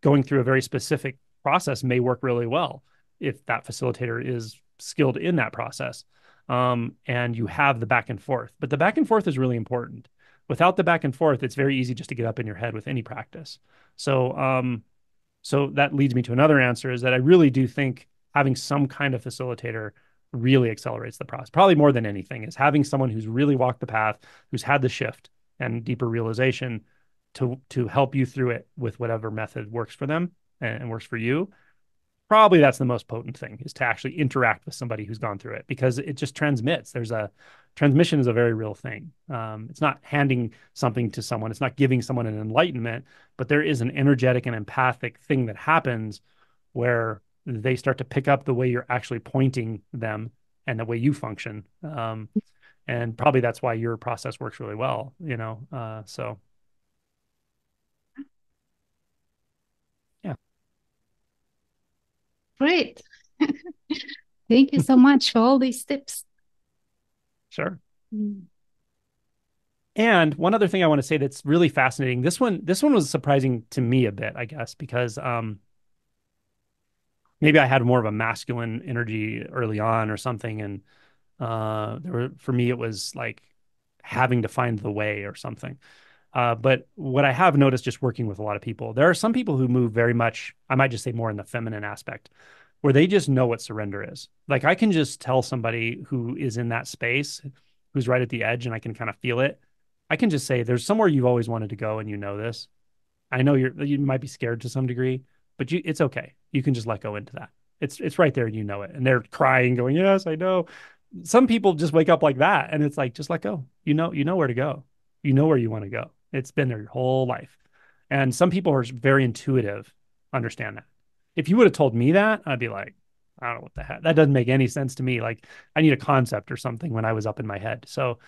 going through a very specific process may work really well if that facilitator is skilled in that process. And you have the back and forth. But the back and forth is really important. Without the back and forth, it's very easy just to get up in your head with any practice. So that leads me to another answer is that I really do think having some kind of facilitator really accelerates the process. Probably more than anything is having someone who's really walked the path, who's had the shift and deeper realization to help you through it with whatever method works for them and works for you. Probably that's the most potent thing is to actually interact with somebody who's gone through it because it just transmits. There's a transmission is a very real thing. It's not handing something to someone. It's not giving someone an enlightenment, but there is an energetic and empathic thing that happens where they start to pick up the way you're actually pointing them and the way you function. And probably that's why your process works really well, so yeah, Great. Thank you so much for all these tips. sure. Mm. And one other thing I want to say that's really fascinating. This one was surprising to me a bit, I guess, because maybe I had more of a masculine energy early on or something, and for me it was like having to find the way or something. But what I have noticed just working with a lot of people, there are some people who move very much, I might just say more in the feminine aspect, where they just know what surrender is. Like I can just tell somebody who is in that space, who's right at the edge, and I can kind of feel it. I can just say, there's somewhere you've always wanted to go, and you know this. I know you might be scared to some degree, but it's okay. You can just let go into that. It's right there and you know it. And they're crying, going, "Yes, I know." Some people just wake up like that, and it's like, just let go. You know where to go. You know where you want to go. It's been there your whole life. And some people are very intuitive, understand that. If you would have told me that, I'd be like, I don't know what the heck. That doesn't make any sense to me. Like I need a concept or something when I was up in my head. So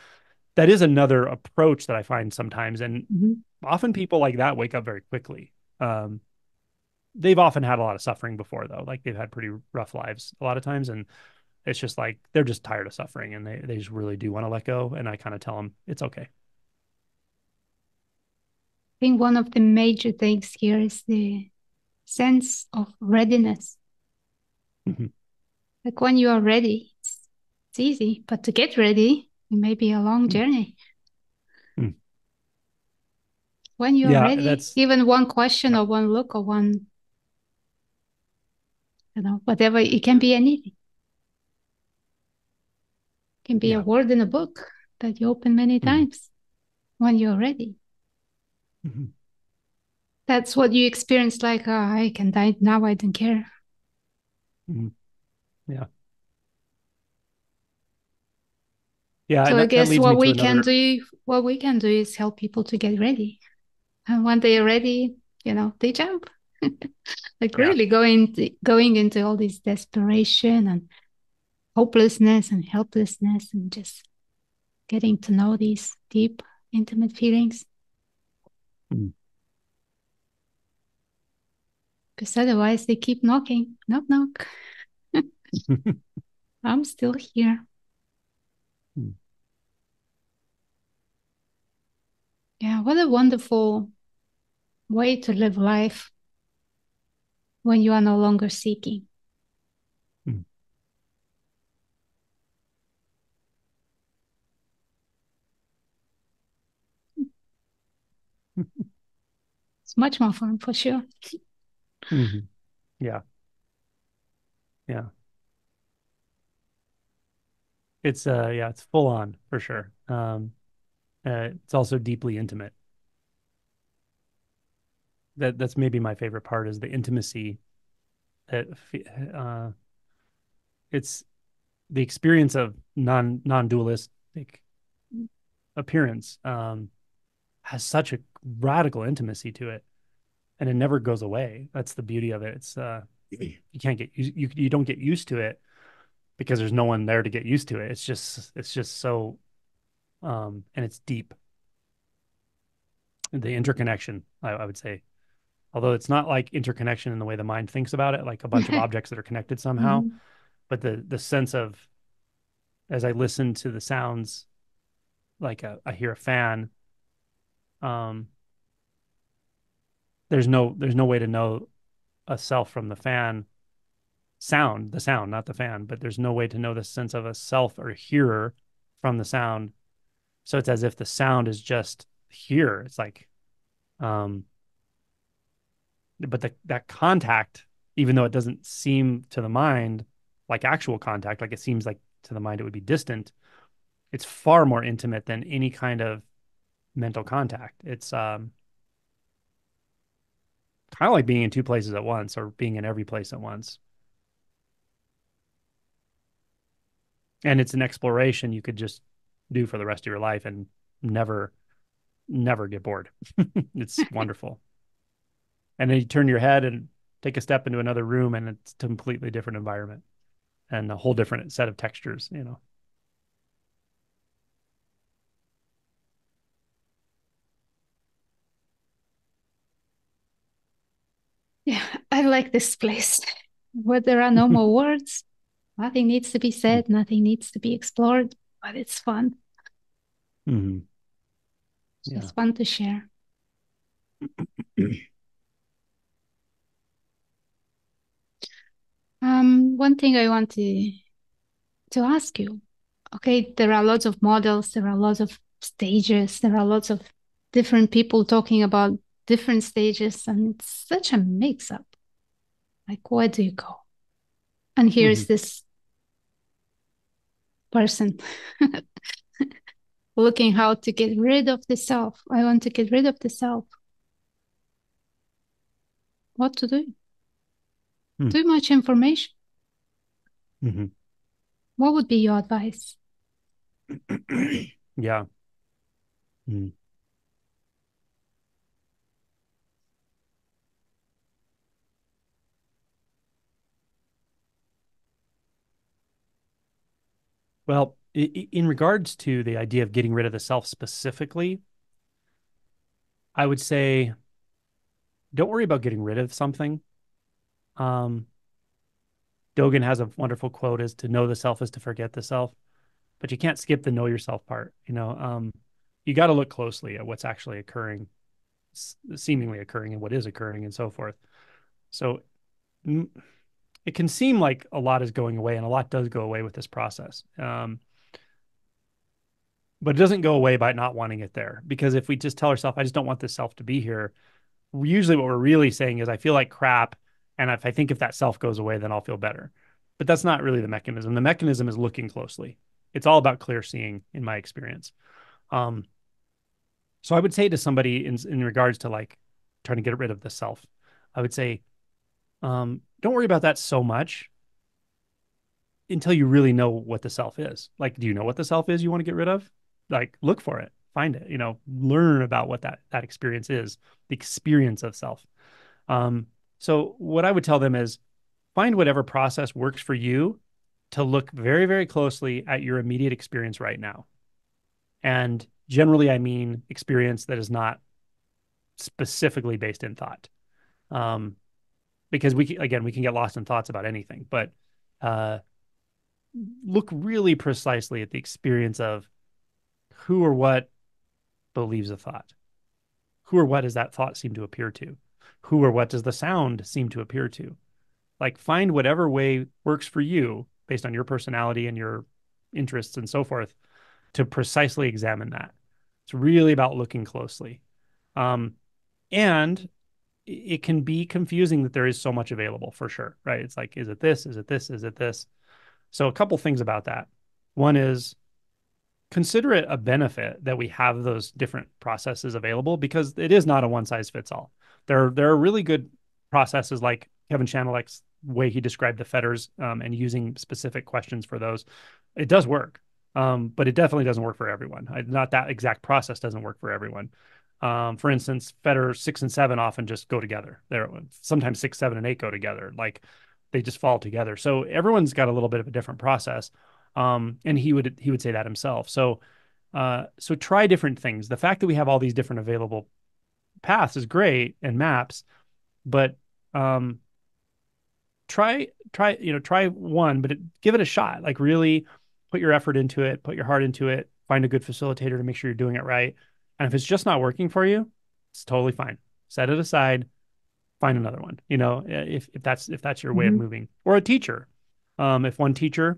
that is another approach that I find sometimes. And Mhm. often people like that wake up very quickly. Um, they've often had a lot of suffering before, though. Like they've had pretty rough lives a lot of times. And it's just like they're just tired of suffering and they just really do want to let go. And I kind of tell them it's okay. I think one of the major things here is the sense of readiness. Mhm. Like when you are ready, it's easy, but to get ready, it may be a long journey. Mm. When you are Yeah, ready, that's even one question yeah, or one look or one, whatever, it can be anything. It can be a yeah. word in a book that you open many Mm. times when you're ready. Mhm. That's what you experience, like, I can die now, I don't care. Mhm. Yeah, yeah, So and I that guess leads me to another. what we can do is help people to get ready. And when they're ready, they jump. Like Yeah. really going into all this desperation and hopelessness and helplessness and just getting to know these deep, intimate feelings. Mm. Because otherwise they keep knocking. Knock, knock. I'm still here. Yeah, what a wonderful way to live life when you are no longer seeking. Mm. It's much more fun for sure. Mhm. Yeah, yeah. Yeah, it's full on for sure. It's also deeply intimate. That's maybe my favorite part is the intimacy that uh it's the experience of non-dualistic appearance has such a radical intimacy to it, and it never goes away. That's the beauty of it. It's you can't get you don't get used to it because there's no one there to get used to it. It's just so and it's deep. The interconnection, I would say, although it's not like interconnection in the way the mind thinks about it, like a bunch of objects that are connected somehow, Mhm. but the sense of as I listen to the sounds, like I hear a fan, um, there's no way to know a self from the fan sound, the sound, not the fan, but there's no way to know the sense of a self or hearer from the sound. So it's as if the sound is just here. It's like, um, but that contact, even though it doesn't seem to the mind like actual contact, like it seems like to the mind it would be distant, it's far more intimate than any kind of mental contact. It's kind of like being in two places at once or being in every place at once. And it's an exploration you could just do for the rest of your life and never, never get bored. It's wonderful. And then you turn your head and take a step into another room and it's a completely different environment and a whole different set of textures. Yeah, I like this place where there are no more words. Nothing needs to be said, nothing needs to be explored, but it's fun. Mm-hmm. It's Yeah. just fun to share. One thing I want to ask you. Okay, there are lots of models, there are lots of stages, there are lots of different people talking about different stages, and it's such a mix up. Like, where do you go? And Mm-hmm. here's this person looking how to get rid of the self. I want to get rid of the self. what to do. Hmm. Too much information. Hmm. What would be your advice? Yeah. Hmm. Well, in regards to the idea of getting rid of the self specifically, I would say don't worry about getting rid of something. Um, Dogen has a wonderful quote is to know the self is to forget the self, but you can't skip the know yourself part. You got to look closely at what's actually occurring, seemingly occurring, and what is occurring, and so forth. So it can seem like a lot is going away, and a lot does go away with this process. But it doesn't go away by not wanting it there. Because if we just tell ourselves, I just don't want this self to be here, usually what we're really saying is, I feel like crap. And if I think if that self goes away, then I'll feel better. But that's not really the mechanism. The mechanism is looking closely. It's all about clear seeing, in my experience. Um, so I would say to somebody in regards to like trying to get rid of the self, I would say, don't worry about that so much until you really know what the self is. Like, do you know what the self is you want to get rid of? Like, look for it, find it, learn about what that experience is, the experience of self. So what I would tell them is find whatever process works for you to look very, very closely at your immediate experience right now. And generally, I mean experience that is not specifically based in thought. Um, because we can get lost in thoughts about anything, but uh, look really precisely at the experience of who or what believes a thought. Who or what does that thought seem to appear to? Who or what does the sound seem to appear to? Like find whatever way works for you based on your personality and your interests and so forth to precisely examine that. It's really about looking closely. Um, and it can be confusing that there is so much available for sure, right? It's like, is it this? Is it this? Is it this? So a couple things about that. One is consider it a benefit that we have those different processes available because it is not a one size fits all. There are really good processes like Kevin Chanelek's way he described the fetters and using specific questions for those. It does work, but it definitely doesn't work for everyone. Not that exact process doesn't work for everyone. For instance, fetter 6 and 7 often just go together. There, sometimes 6, 7, and 8 go together. Like they just fall together. So everyone's got a little bit of a different process. And he would say that himself. So try different things. The fact that we have all these different available paths is great and maps, but um, try one, but give it a shot. Like really put your effort into it, put your heart into it, find a good facilitator to make sure you're doing it right. And if it's just not working for you, it's totally fine. Set it aside, find another one. If that's your way of Mm-hmm. moving, or a teacher. If one teacher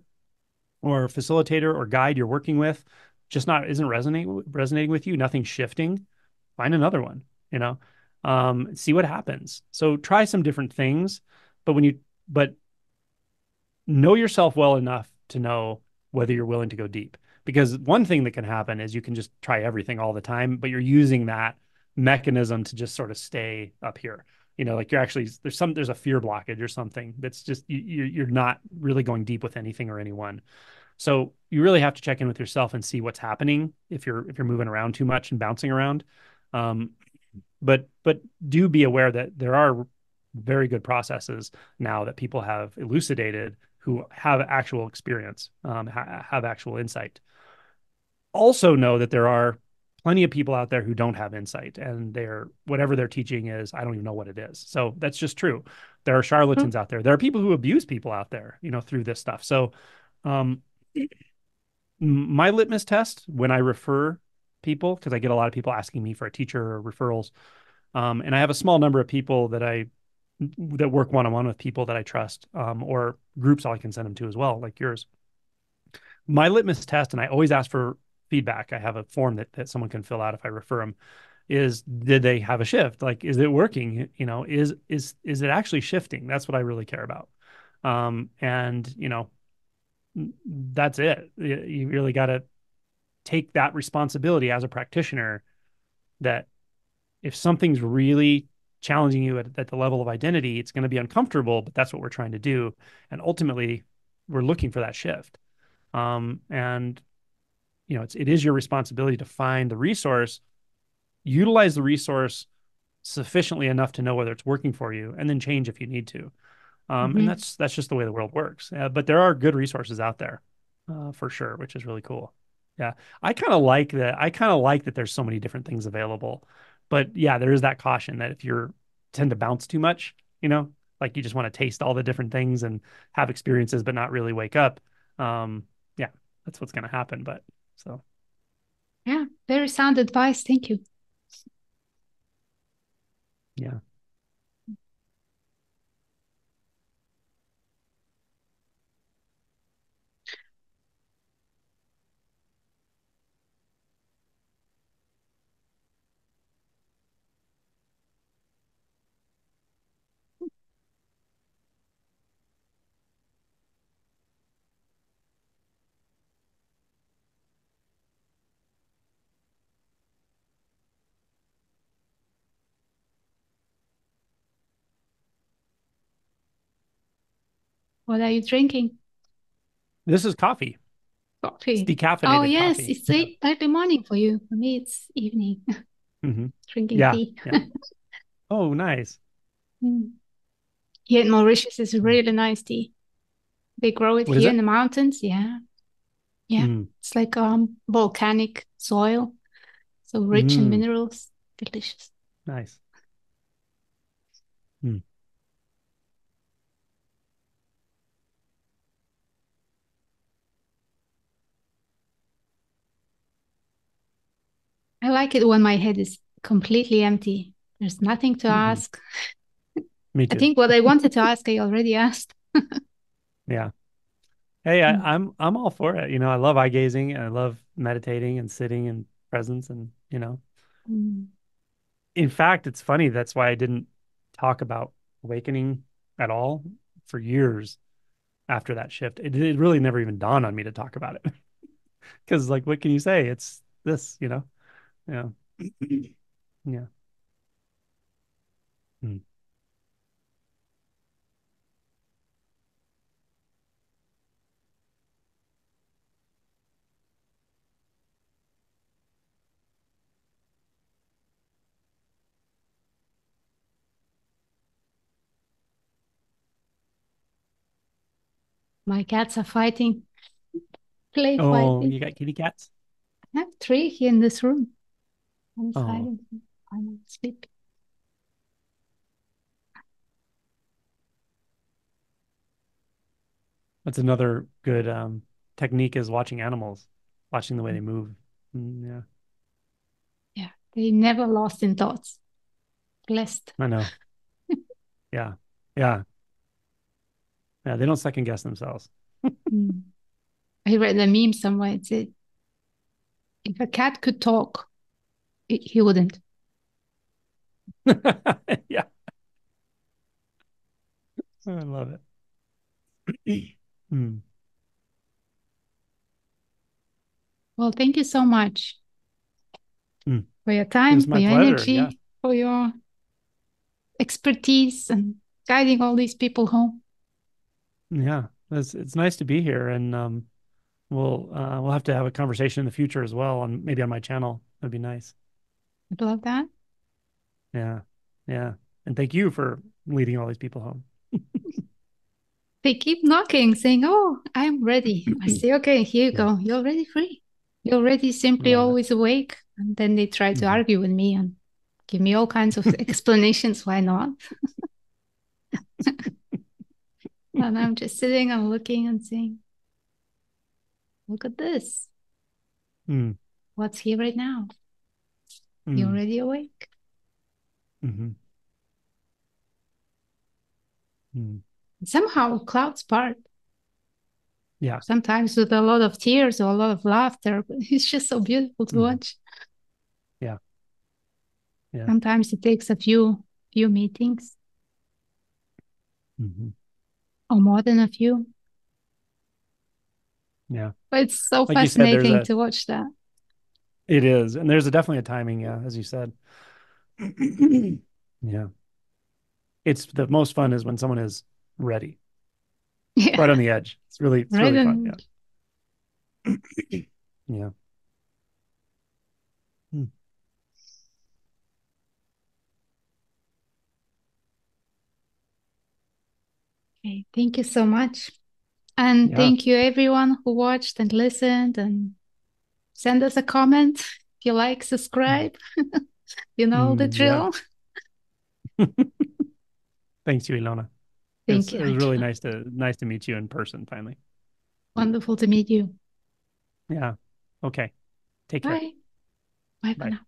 or facilitator or guide you're working with just not isn't resonating with you, nothing's shifting, find another one, you know, see what happens. So try some different things, but but know yourself well enough to know whether you're willing to go deep. Because one thing that can happen is you can just try everything all the time, but you're using that mechanism to just sort of stay up here. Like you're actually there's a fear blockage or something that's just you're not really going deep with anything or anyone. So you really have to check in with yourself and see what's happening if you're moving around too much and bouncing around. Um, but do be aware that there are very good processes now that people have elucidated who have actual experience, have actual insight. Also know that there are plenty of people out there who don't have insight and they're whatever they're teaching is I don't even know what it is. So that's just true. There are True. charlatans out there. There are people who abuse people out there, through this stuff. So um, my litmus test when I refer people, because I get a lot of people asking me for a teacher or referrals, and I have a small number of people that work one on one with people that I trust, or groups I can send them to as well, like yours. My litmus test, and I always ask for feedback. I have a form that someone can fill out if I refer them. Is did they have a shift? Like, is it working? Is it actually shifting? That's what I really care about. And that's it. You really got to take that responsibility as a practitioner that if something's really challenging you at the level of identity, it's going to be uncomfortable, but that's what we're trying to do. And ultimately, we're looking for that shift. And it is your responsibility to find the resource, utilize the resource sufficiently enough to know whether it's working for you, and then change if you need to. And Hmm. that's just the way the world works. But there are good resources out there, for sure, which is really cool. Yeah, I kind of like that. I kind of like that there's so many different things available. But yeah, there is that caution that if you're tend to bounce too much, like you just want to taste all the different things and have experiences, but not really wake up. Yeah, that's what's going to happen. But so Yeah, very sound advice. Thank you. yeah. What are you drinking? This is coffee. It's Coffee. Oh, decaffeinated yes, coffee. it's Yeah. late, early morning for you. For me, it's evening, Hmm. drinking Yeah. tea. Yeah. Oh, nice. Mm. Here in Mauritius is Mm. really nice tea. They grow it What is here in it? the mountains. Yeah. Yeah. Mm. It's like volcanic soil. So rich in Mm. minerals. Delicious. Nice. Mm. I like it when my head is completely empty. There's nothing to Hmm. ask. Me I too. think what I wanted to ask, I already asked. Yeah. Hey, Mm. I'm all for it. I love eye gazing and I love meditating and sitting in presence and Mm. in fact, it's funny. That's why I didn't talk about awakening at all for years after that shift. It really never even dawned on me to talk about it because like, what can you say? It's this. Yeah. Yeah. Mm. My cats are fighting, play Oh, fighting. you got kitty cats? I have three here in this room. One is Oh, hiding. I'm asleep. that's another good technique is watching animals, watching the way they move. Yeah, Yeah, they never lost in thoughts. Blessed. I know. Yeah, yeah, yeah. They don't second guess themselves. Mm. I read a meme somewhere. It said, if a cat could talk, he wouldn't. Yeah, I love it. Mm, Well, thank you so much mm. for your It was time, for my your pleasure. Yeah, energy, for your expertise and guiding all these people home. yeah. It's nice to be here, and we'll have to have a conversation in the future as well, on maybe on my channel. That'd be nice. I love that. Yeah, yeah. And thank you for leading all these people home. They keep knocking, saying, "Oh, I'm ready." I say, "Okay, here you Yeah, go. You're already free. You're already simply love it. always awake." And then they try to Hmm. argue with me and give me all kinds of explanations why not. And I'm just sitting and looking and saying, "Look at this. Mm, What's here right now? You're mm, already awake." hmm, mm. Somehow clouds part, Yeah, sometimes with a lot of tears or a lot of laughter, but it's just so beautiful to hmm, watch. yeah, yeah. Sometimes it takes a few meetings Hmm. or more than a few, Yeah. but it's so Like you said, fascinating to watch that. it is, and there's definitely a timing. Yeah, as you said. Yeah. it's the most fun is when someone is ready, Yeah, right on the edge. It's right. really fun. And Yeah. Yeah. Hmm. okay, thank you so much. And Yeah. thank you everyone who watched and listened and send us a comment. If you like, subscribe. You know the Yeah. drill. Thanks you, Ilona. Thank you, It was really Angela. nice to meet you in person finally. Wonderful to meet you. Yeah. Okay. Take care. Bye. Bye for Bye. now.